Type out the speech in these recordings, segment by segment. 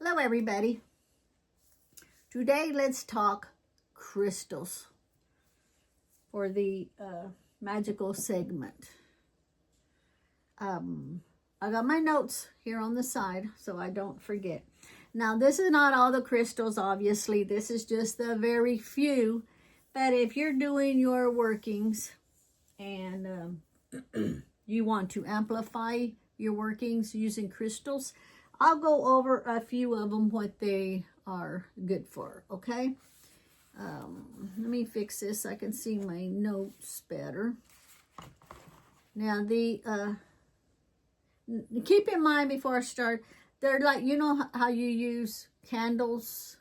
Hello everybody. Today let's talk crystals for the magical segment. I got my notes here on the side so I don't forget. Now this is not all the crystals, obviously. This is just the very few. But if you're doing your workings and you want to amplify your workings using crystals, I'll go over a few of them, what they are good for, okay? Let me fix this so I can see my notes better. Now, keep in mind before I start, they're like, you know how you use candles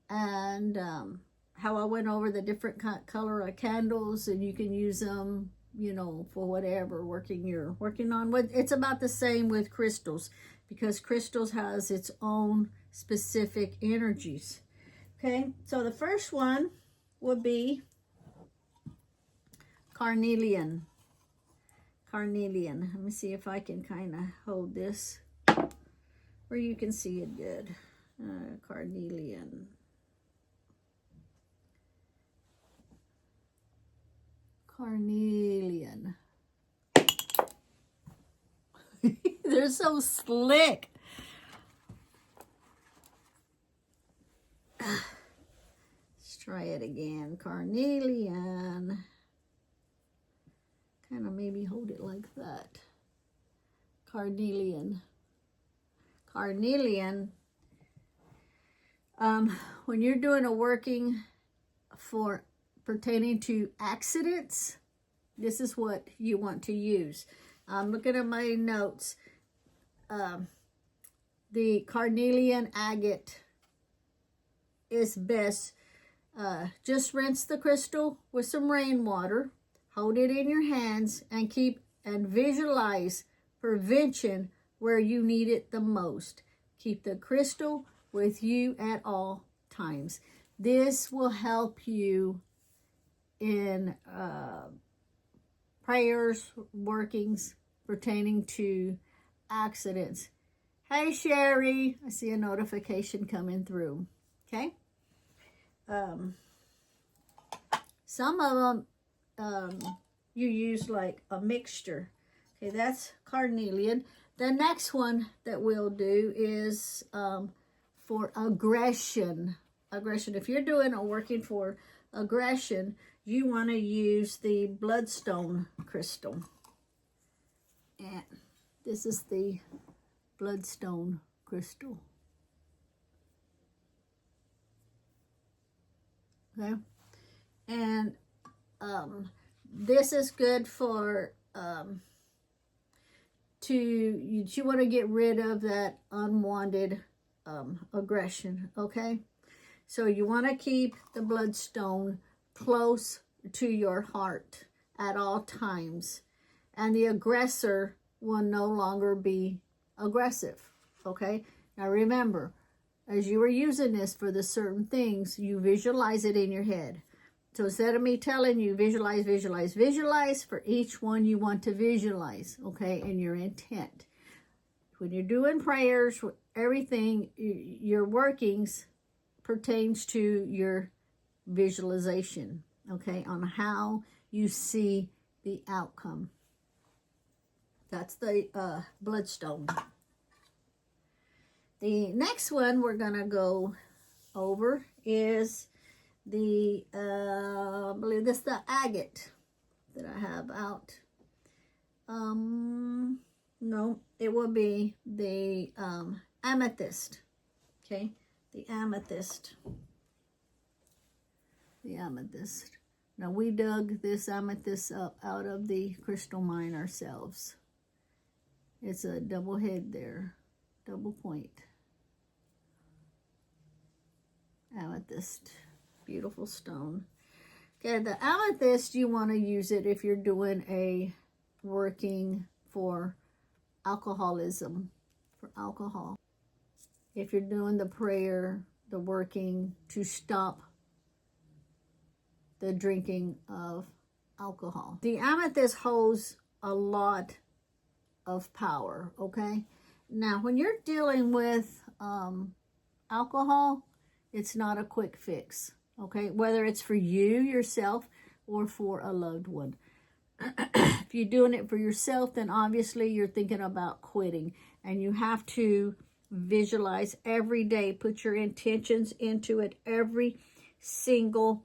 and how I went over the different color of candles, and you can use them, you know, for whatever you're working on. It's about the same with crystals, because crystals has its own specific energies. Okay, so the first one would be carnelian. Carnelian. Let me see if I can kind of hold this where you can see it good. Carnelian. Carnelian. They're so slick. Let's try it again. Carnelian. Kind of maybe hold it like that. Carnelian. Carnelian. When you're doing a working for pertaining to accidents, this is what you want to use. I'm looking at my notes. The carnelian agate is best. Just rinse the crystal with some rainwater, hold it in your hands, and visualize prevention where you need it the most. Keep the crystal with you at all times. This will help you in prayers, workings pertaining to accidents. Hey Sherry, I see a notification coming through. Okay. Some of them you use like a mixture. Okay, that's carnelian. The next one that we'll do is for aggression. Aggression. If you're doing a working for aggression, you want to use the bloodstone crystal. And this is the bloodstone crystal. Okay. And this is good for you want to get rid of that unwanted aggression, okay? So you want to keep the bloodstone close to your heart at all times, and the aggressor will no longer be aggressive, okay? Now remember, as you are using this for the certain things, you visualize it in your head. So instead of me telling you visualize, visualize, visualize, for each one you want to visualize, okay, and your intent. When you're doing prayers, everything, your workings pertains to your visualization, okay, on how you see the outcome. That's the bloodstone. The next one we're going to go over is the, I believe this is the agate that I have out. No, it will be the amethyst. Okay, the amethyst. The amethyst. Now we dug this amethyst up out of the crystal mine ourselves. It's a double head there, double point. Amethyst, beautiful stone. Okay, the amethyst, you want to use it if you're doing a working for alcoholism, for alcohol. If you're doing the prayer, the working to stop the drinking of alcohol. The amethyst holds a lot of power, okay? Now, when you're dealing with alcohol, it's not a quick fix, okay? Whether it's for you, yourself, or for a loved one. If you're doing it for yourself, then obviously you're thinking about quitting. And you have to visualize every day. Put your intentions into it every single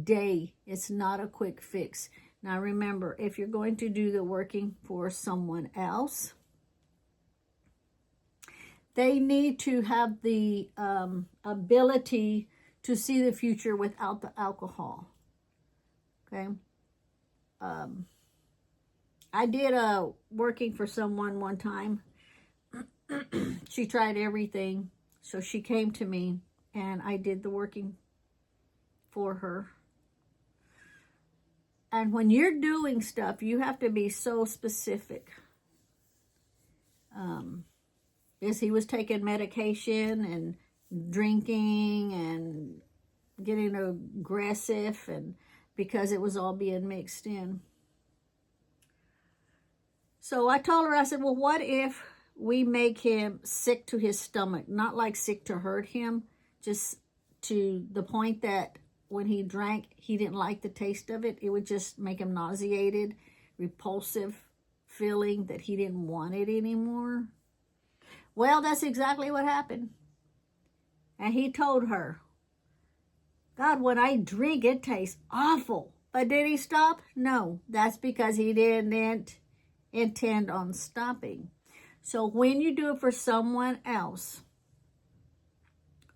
day. It's not a quick fix. Now remember, if you're going to do the working for someone else, they need to have the ability to see the future without the alcohol. Okay? I did working for someone one time. She tried everything. So she came to me and I did the working for her. And when you're doing stuff, you have to be so specific. Yes, he was taking medication and drinking and getting aggressive, and because it was all being mixed in. So I told her, I said, well, what if we make him sick to his stomach? Not like sick to hurt him, just to the point that when he drank, he didn't like the taste of it. It would just make him nauseated, repulsive feeling that he didn't want it anymore. Well, that's exactly what happened. And he told her, God, when I drink, it tastes awful. But did he stop? No, that's because he didn't intend on stopping. So when you do it for someone else,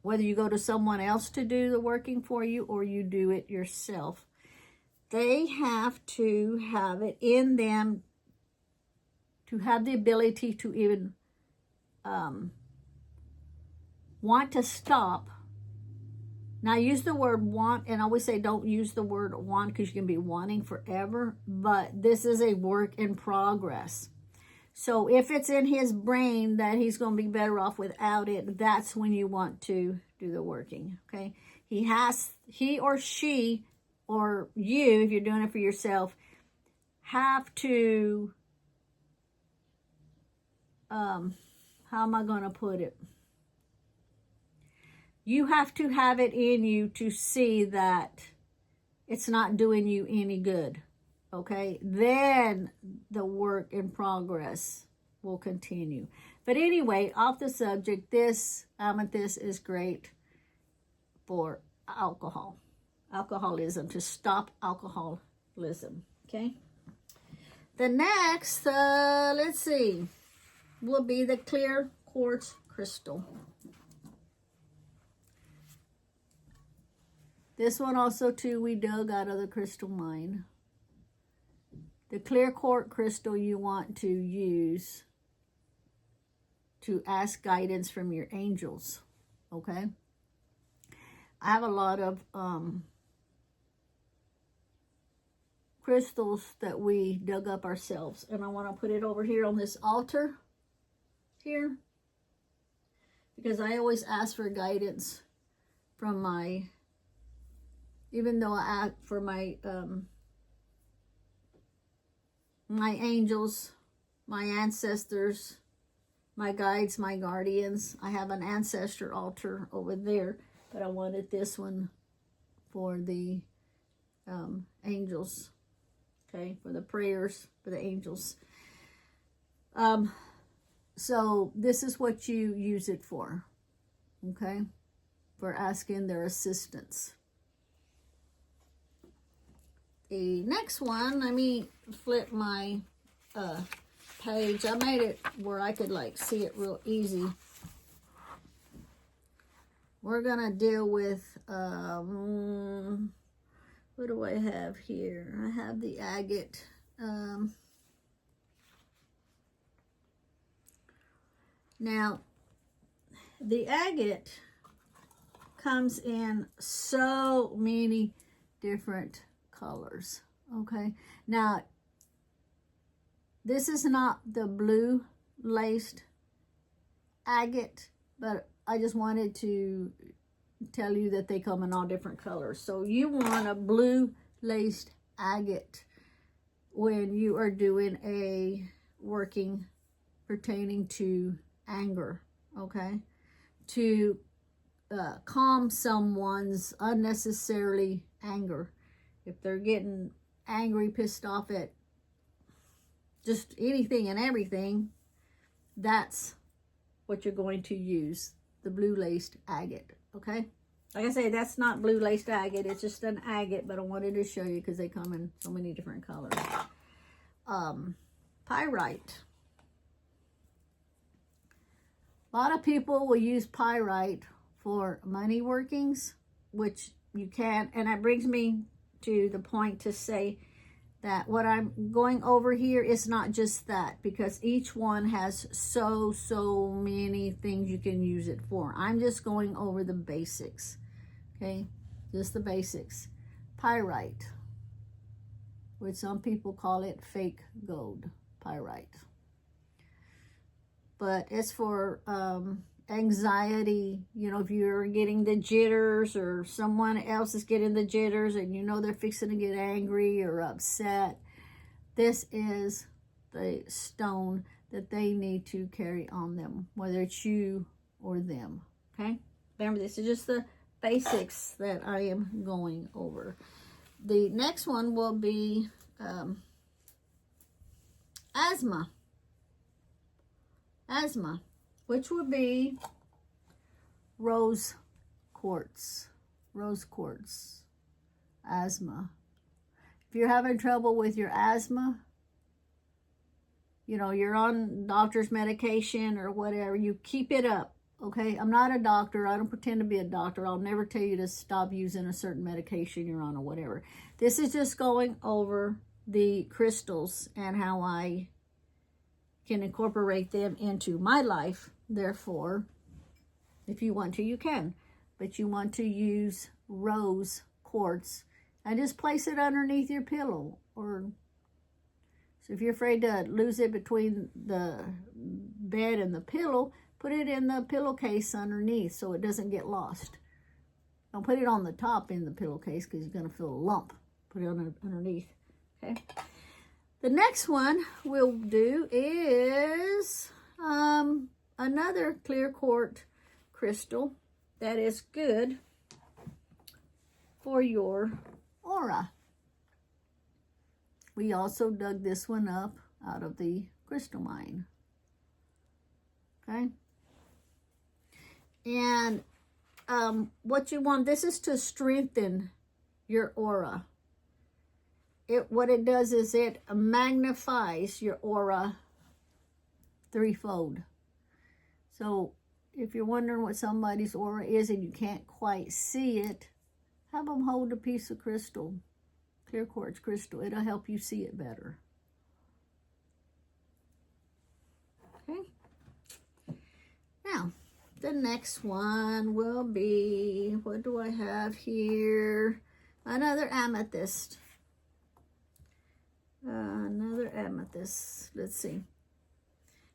whether you go to someone else to do the working for you or you do it yourself, they have to have it in them to have the ability to even want to stop. Now, I use the word want, and I always say don't use the word want because you can be wanting forever, but this is a work in progress. So if it's in his brain that he's going to be better off without it, that's when you want to do the working, okay? He or she, or you, if you're doing it for yourself, have to, how am I going to put it? You have to have it in you to see that it's not doing you any good. Okay, then the work in progress will continue. But anyway, off the subject, this amethyst is great for alcoholism, to stop alcoholism. Okay, the next, let's see, will be the clear quartz crystal. This one also, too, we dug out of the crystal mine. The clear quartz crystal you want to use to ask guidance from your angels, okay? I have a lot of crystals that we dug up ourselves, and I want to put it over here on this altar here, because I always ask for guidance from my, even though I ask for my my angels, my ancestors, my guides, my guardians. I have an ancestor altar over there, but I wanted this one for the angels, okay, for the prayers for the angels. So this is what you use it for, okay, for asking their assistance. The next one, let me flip my page. I made it where I could like see it real easy. We're gonna deal with what do I have here? I have the agate. Now the agate comes in so many different colors, okay? Now, this is not the blue laced agate, but I just wanted to tell you that they come in all different colors. So you want a blue laced agate when you are doing a working pertaining to anger, okay? To calm someone's unnecessarily anger. If they're getting angry, pissed off at just anything and everything, that's what you're going to use, the blue laced agate, okay? Like I say, that's not blue laced agate, it's just an agate, but I wanted to show you because they come in so many different colors. Pyrite. A lot of people will use pyrite for money workings, which you can, and that brings me to the point to say that what I'm going over here is not just that, because each one has so many things you can use it for. I'm just going over the basics, okay? Just the basics. Pyrite, which some people call it fake gold, pyrite. But it's for anxiety, you know, if you're getting the jitters or someone else is getting the jitters and you know they're fixing to get angry or upset, this is the stone that they need to carry on them, whether it's you or them, okay? Remember, this is just the basics that I am going over. The next one will be asthma, which would be rose quartz, asthma. If you're having trouble with your asthma, you know, you're on doctor's medication or whatever, you keep it up, okay? I'm not a doctor. I don't pretend to be a doctor. I'll never tell you to stop using a certain medication you're on or whatever. This is just going over the crystals and how I can incorporate them into my life. Therefore, if you want to, you can. But you want to use rose quartz and just place it underneath your pillow. Or so if you're afraid to lose it between the bed and the pillow, put it in the pillowcase underneath so it doesn't get lost. Don't put it on the top in the pillowcase because you're going to feel a lump. Put it underneath, okay? The next one we'll do is another clear quartz crystal that is good for your aura. We also dug this one up out of the crystal mine, okay? And what you want, this is to strengthen your aura. What it does is it magnifies your aura threefold. So if you're wondering what somebody's aura is and you can't quite see it, have them hold a piece of crystal, clear quartz crystal. It'll help you see it better. Okay. Now, the next one will be, what do I have here? Another amethyst. Another amethyst. Let's see.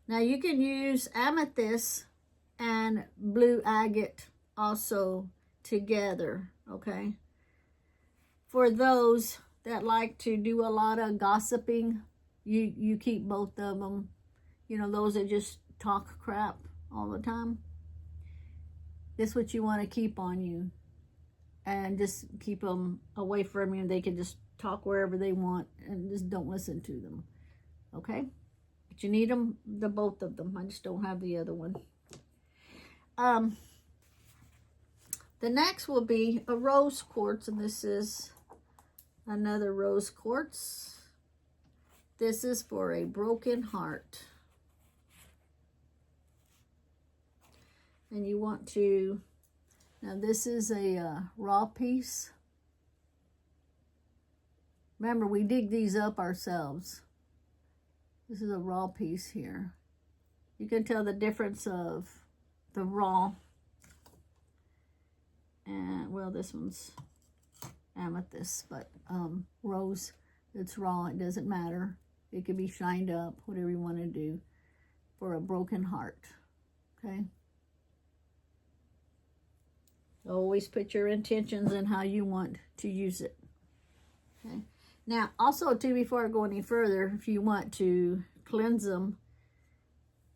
Now you can use amethyst and blue agate also together, okay? For those that like to do a lot of gossiping, you keep both of them. You know, those that just talk crap all the time. This is what you want to keep on you. And just keep them away from you. They can just talk wherever they want and just don't listen to them, okay? But you need them, the both of them. I just don't have the other one. The next will be a rose quartz, and this is another rose quartz. This is for a broken heart. And you want to, now this is a raw piece. Remember, we dig these up ourselves. This is a raw piece here. You can tell the difference of the raw. And, well, this one's amethyst, but rose, it's raw. It doesn't matter. It can be shined up, whatever you want to do for a broken heart, okay? Always put your intentions in how you want to use it, okay? Now, also, too, before I go any further, if you want to cleanse them,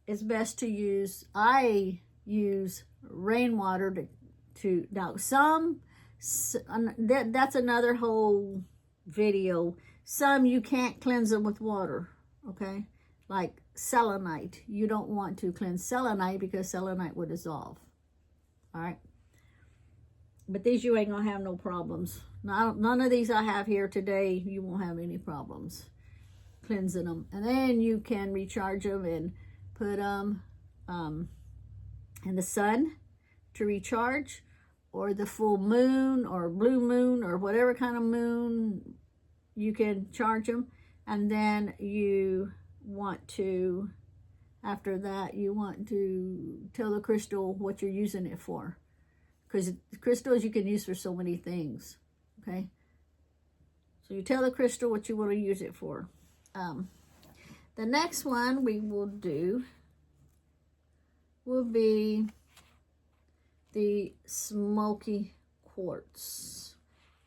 it's best to use, I use rainwater to, now that's another whole video. Some you can't cleanse them with water, okay? Like selenite. You don't want to cleanse selenite because selenite would dissolve, all right? But these you ain't gonna have no problems. None of these I have here today, you won't have any problems cleansing them. And then you can recharge them and put them in the sun to recharge, or the full moon or blue moon or whatever kind of moon, you can charge them. And then you want to, after that, you want to tell the crystal what you're using it for, because crystals you can use for so many things, okay? So you tell the crystal what you want to use it for. The next one we will do will be the smoky quartz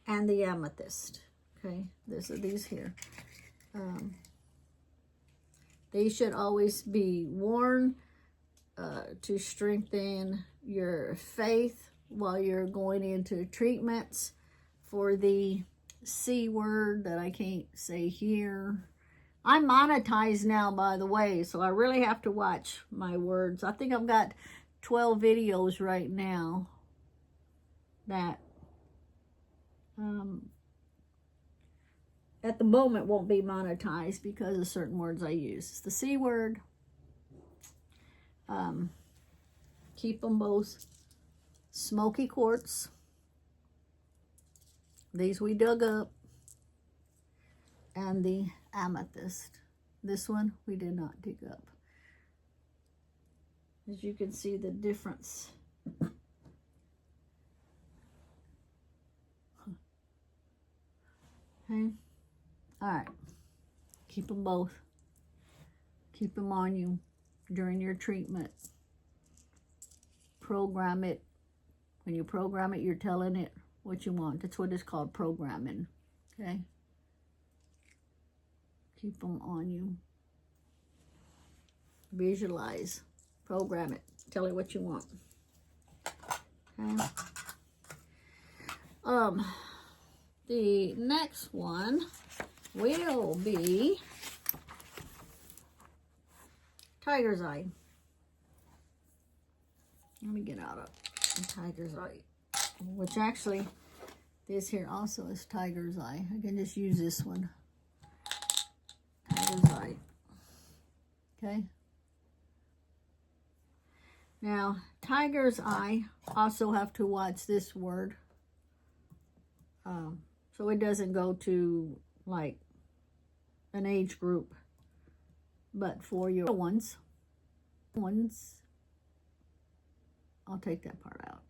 and the amethyst. Okay, these are these here. They should always be worn to strengthen your faith while you're going into treatments for the C word that I can't say here. I'm monetized now, by the way, so I really have to watch my words. I think I've got 12 videos right now that at the moment won't be monetized because of certain words I use. It's the C word. Keep them both. Smoky quartz. These we dug up. And the amethyst. This one we did not dig up. As you can see the difference. Okay. All right. Keep them both. Keep them on you during your treatment. Program it. When you program it, you're telling it what you want. That's what it's called, programming. Okay. Keep them on you. Visualize. Program it. Tell it what you want. Okay. The next one will be tiger's eye. Let me get out of tiger's eye, which actually this here also is tiger's eye. I can just use this one. Tiger's eye. Okay. Now, tiger's eye, also have to watch this word. So it doesn't go to like an age group, but for your ones, I'll take that part out.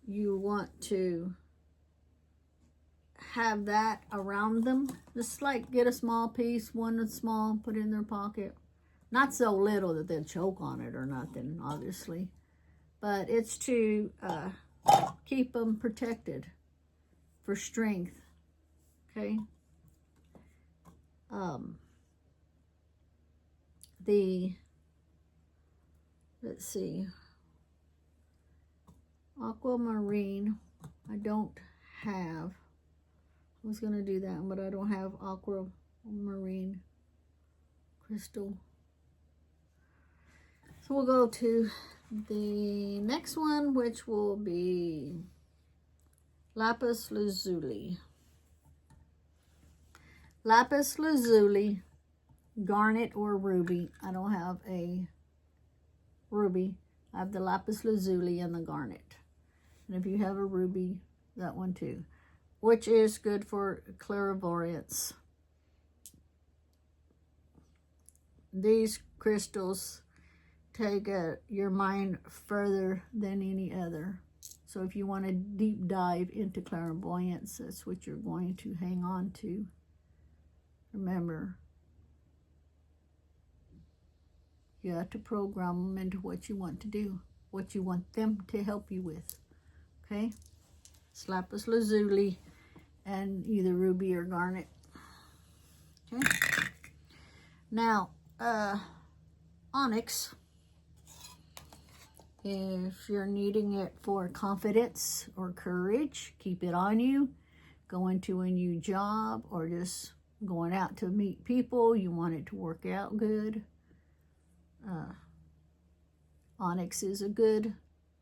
You want to have that around them. Just like get a small piece, one that's small, put it in their pocket. Not so little that they'll choke on it or nothing, obviously. But it's to keep them protected for strength. Okay? Let's see. Aquamarine, I don't have. I was going to do that, but I don't have aquamarine crystal. So we'll go to the next one, which will be lapis lazuli. Lapis lazuli, garnet or ruby. I don't have a ruby. I have the lapis lazuli and the garnet. And if you have a ruby, that one too. Which is good for clairvoyance. These crystals take your mind further than any other. So if you want to deep dive into clairvoyance, that's what you're going to hang on to. Remember, you have to program them into what you want to do, what you want them to help you with. Okay? It's lapis lazuli and either ruby or garnet. Okay? Now, onyx. If you're needing it for confidence or courage, keep it on you. Going to a new job or just going out to meet people, you want it to work out good. Onyx is a good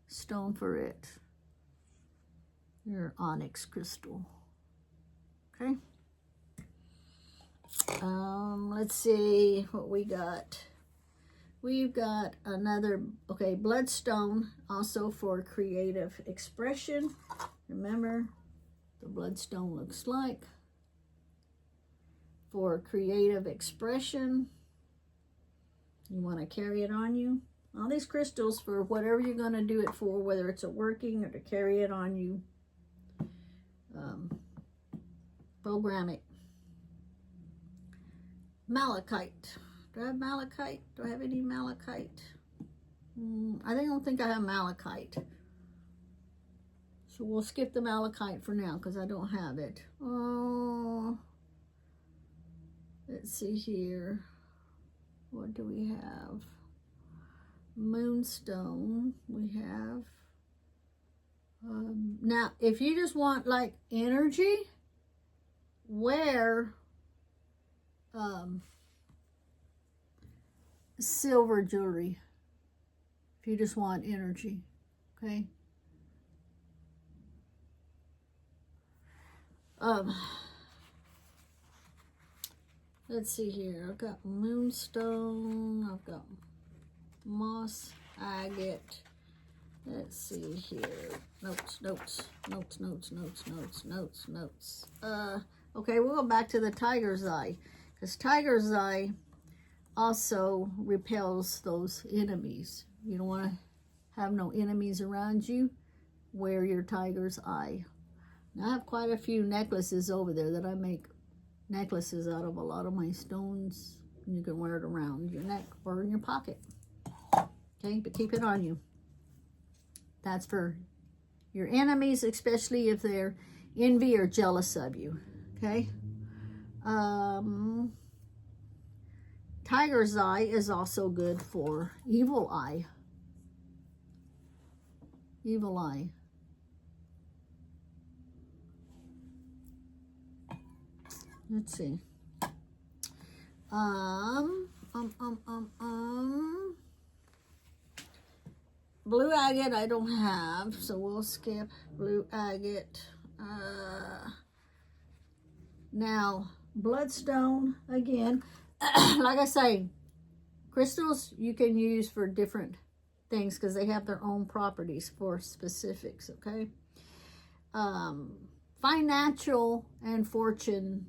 stone for it. Your onyx crystal. Okay. Let's see what we got. We've got another, okay, bloodstone, also for creative expression. Remember, the bloodstone looks like. For creative expression, you want to carry it on you. All these crystals for whatever you're going to do it for, whether it's a working or to carry it on you. Program it. Malachite. Do I have malachite? Do I have any malachite? I don't think I have malachite. So we'll skip the malachite for now because I don't have it. Oh, let's see here. What do we have? Moonstone. We have. Now, if you just want like energy, wear silver jewelry. If you just want energy, okay? Let's see here. I've got moonstone. I've got moss agate. Let's see here. Notes. Okay, we'll go back to the tiger's eye. Because tiger's eye also repels those enemies. You don't want to have no enemies around you. Wear your tiger's eye. Now, I have quite a few necklaces over there that I make necklaces out of a lot of my stones. You can wear it around your neck or in your pocket. Okay, but keep it on you. That's for your enemies, especially if they're envy or jealous of you. Okay. Tiger's eye is also good for evil eye. Evil eye. Let's see. Blue agate I don't have, so we'll skip blue agate. Now, bloodstone, again, like I say, crystals you can use for different things because they have their own properties for specifics, okay? Financial and fortune.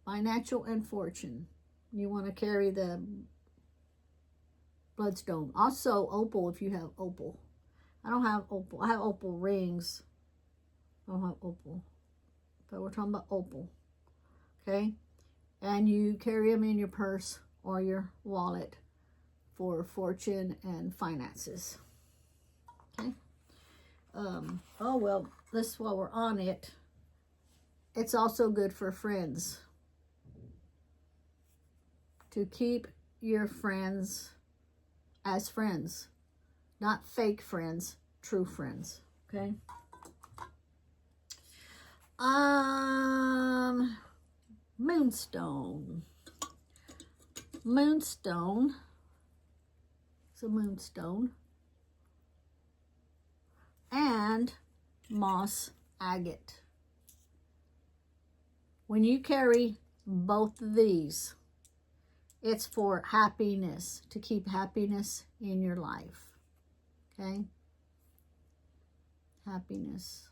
Financial and fortune. You want to carry the bloodstone. Also, opal if you have opal. I don't have opal. I have opal rings. I don't have opal. But we're talking about opal. Okay? And you carry them in your purse or your wallet for fortune and finances. Okay? Oh, well, this while we're on it, it's also good for friends. To keep your friends as friends. Not fake friends, true friends. Okay? Moonstone. Moonstone. It's a moonstone. And moss agate. When you carry both of these, it's for happiness, to keep happiness in your life. Okay? Happiness.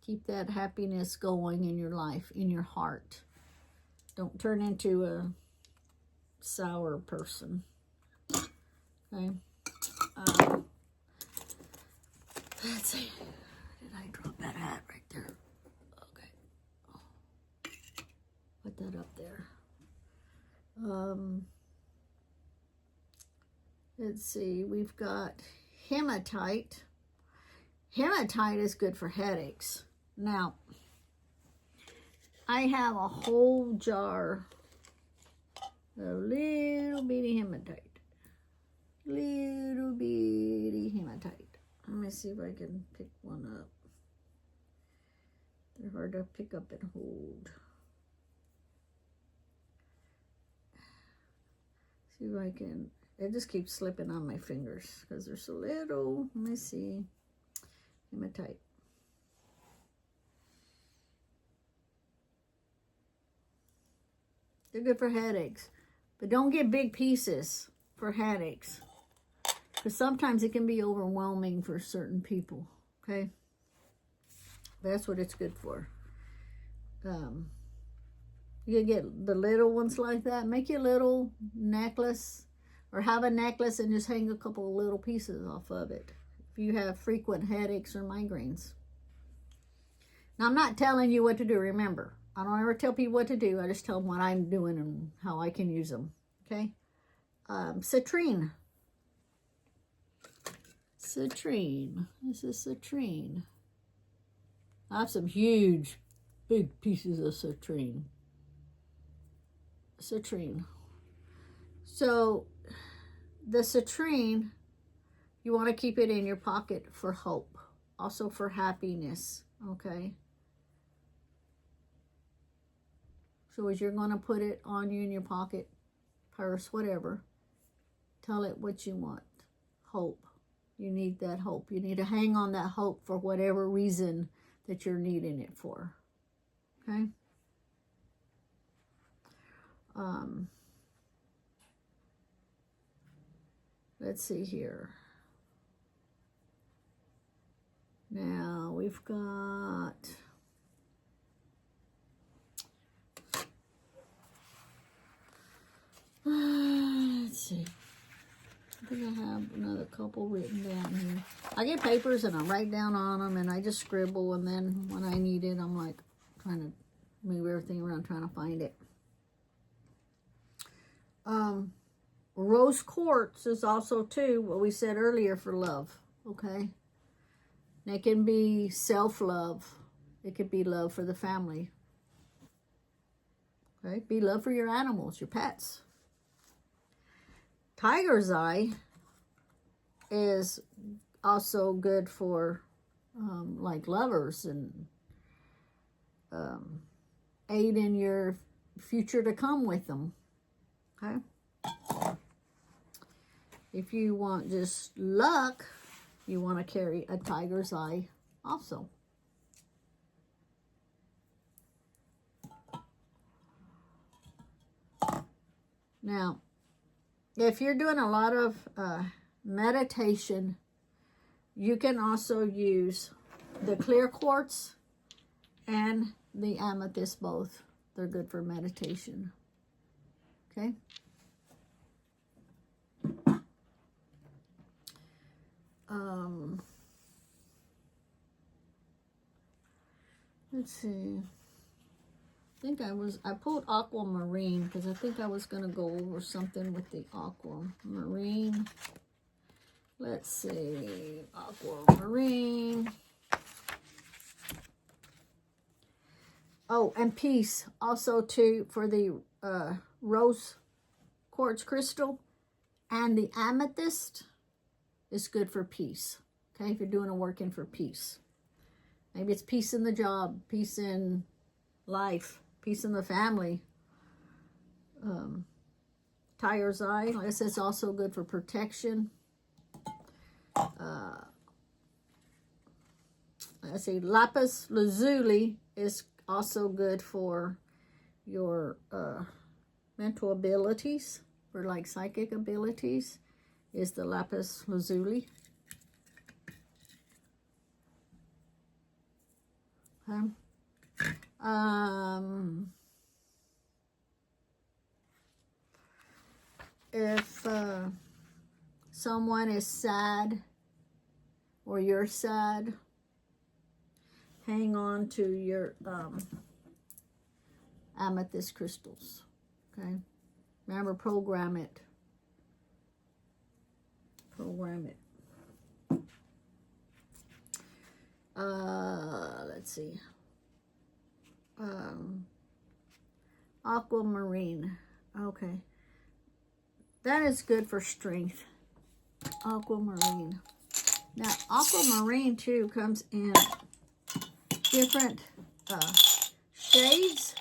Keep that happiness going in your life, in your heart. Don't turn into a sour person. Okay? Let's see. Did I drop that hat right there? Okay. Put that up there. Let's see. We've got hematite. Hematite is good for headaches. Now, I have a whole jar A little bitty hematite. Little bitty hematite. Let me see if I can pick one up. They're hard to pick up and hold. See if I can. It just keeps slipping on my fingers because they're so little. Let me see. Hematite. They're good for headaches. But don't get big pieces for headaches. Because sometimes it can be overwhelming for certain people. Okay? That's what it's good for. You can get the little ones like that. Make your little necklace. Or have a necklace and just hang a couple of little pieces off of it. If you have frequent headaches or migraines. Now, I'm not telling you what to do. Remember, I don't ever tell people what to do. I just tell them what I'm doing and how I can use them. Okay? Citrine. Citrine. This is citrine. I have some huge, big pieces of citrine. Citrine. So, the citrine, you want to keep it in your pocket for hope. Also for happiness. Okay? So as you're going to put it on you in your pocket, purse, whatever, tell it what you want. Hope. You need that hope. You need to hang on that hope for whatever reason that you're needing it for. Okay? Let's see here. Now we've got... let's see. I think I have another couple written down here. I get papers and I write down on them and I just scribble, and then when I need it, I'm like trying to move everything around, trying to find it. Rose quartz is also too what we said earlier for love. Okay, and it can be self-love. It could be love for the family. Okay, be love for your animals, your pets. Tiger's eye is also good for like lovers and aid in your future to come with them. Okay. If you want just luck, you want to carry a tiger's eye also. Now, if you're doing a lot of meditation, you can also use the clear quartz and the amethyst both. They're good for meditation. Okay? Let's see. I pulled aquamarine because I think I was going to go over something with the aquamarine. Let's see. Aquamarine. Oh, and peace. Also, too, for the rose quartz crystal and the amethyst is good for peace. Okay, if you're doing a working for peace. Maybe it's peace in the job, peace in life, peace in the family. Tiger's eye, like I said, it's also good for protection. Let's see, lapis lazuli is also good for your mental abilities, for like psychic abilities, is the lapis lazuli. Okay. If someone is sad or you're sad, hang on to your amethyst crystals. Okay. Remember, program it. Program it. Let's see. Aquamarine. Okay. that is good for strength. Aquamarine. Now, aquamarine too comes in different shades.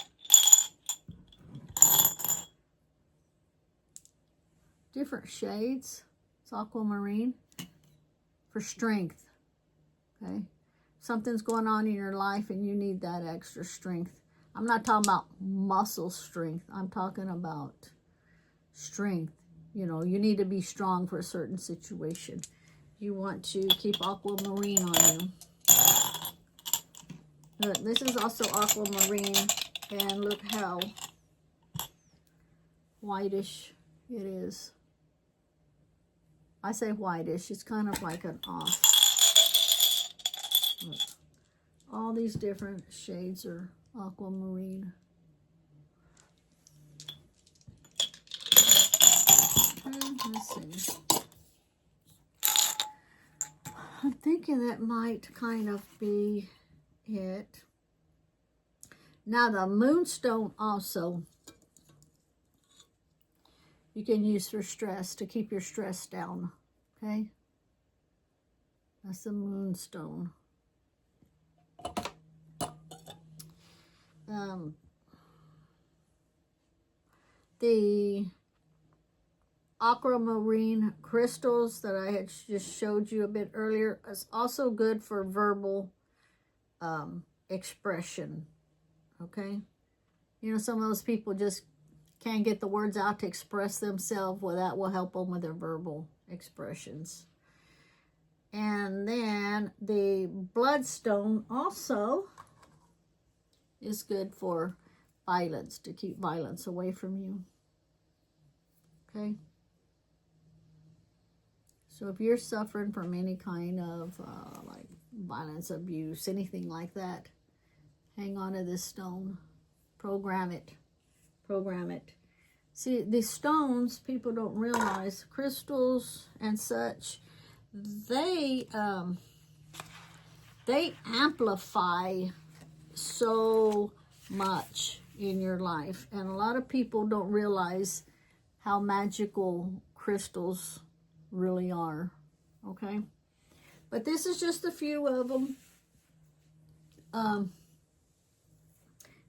Different shades. It's aquamarine for strength. Okay? Something's going on in your life and you need that extra strength. I'm not talking about muscle strength. I'm talking about strength. You know, you need to be strong for a certain situation. You want to keep aquamarine on you. Look, this is also aquamarine, and look how whitish it is. I say whitish, it's kind of like an off. Look, all these different shades are aquamarine. Let's see. I'm thinking that might kind of be it. Now the moonstone also you can use for stress, to keep your stress down. Okay? That's the moonstone. The aquamarine crystals that I had just showed you a bit earlier is also good for verbal expression. Okay? You know, some of those people just can't get the words out to express themselves. Well, that will help them with their verbal expressions. And then the bloodstone also is good for violence, to keep violence away from you. Okay? So if you're suffering from any kind of like violence, abuse, anything like that, hang on to this stone. Program it. Program it. See, these stones, people don't realize, crystals and such, they amplify so much in your life. And a lot of people don't realize how magical crystals really are. Okay? But this is just a few of them.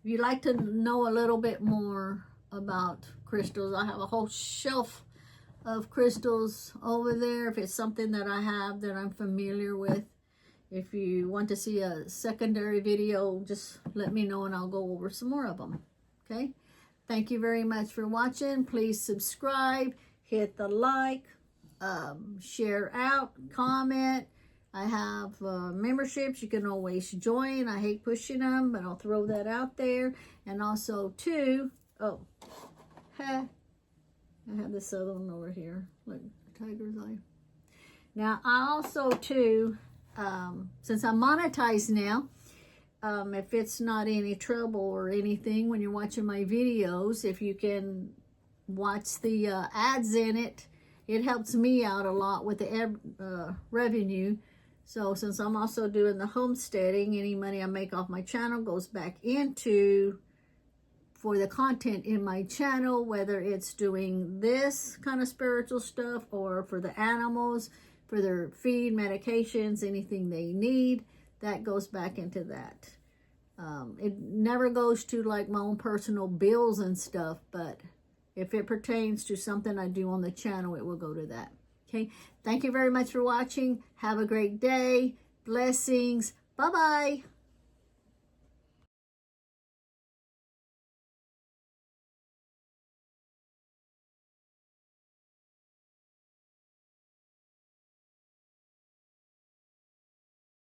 If you'd like to know a little bit more about crystals, I have a whole shelf of crystals over there. If it's something that I have that I'm familiar with, if you want to see a secondary video, just let me know and I'll go over some more of them. Okay? Thank you very much for watching. Please subscribe, hit the like, share out, comment. I have memberships you can always join. I hate pushing them, but I'll throw that out there. And also, too, I have this other one over here. Look, tiger's eye. Now, I also, too, since I'm monetized now, if it's not any trouble or anything when you're watching my videos, if you can watch the ads in it, it helps me out a lot with the revenue. So since I'm also doing the homesteading, any money I make off my channel goes back into for the content in my channel, whether it's doing this kind of spiritual stuff or for the animals, for their feed, medications, anything they need, that goes back into that. It never goes to like my own personal bills and stuff, but if it pertains to something I do on the channel, it will go to that. Okay, thank you very much for watching. Have a great day. Blessings. Bye-bye.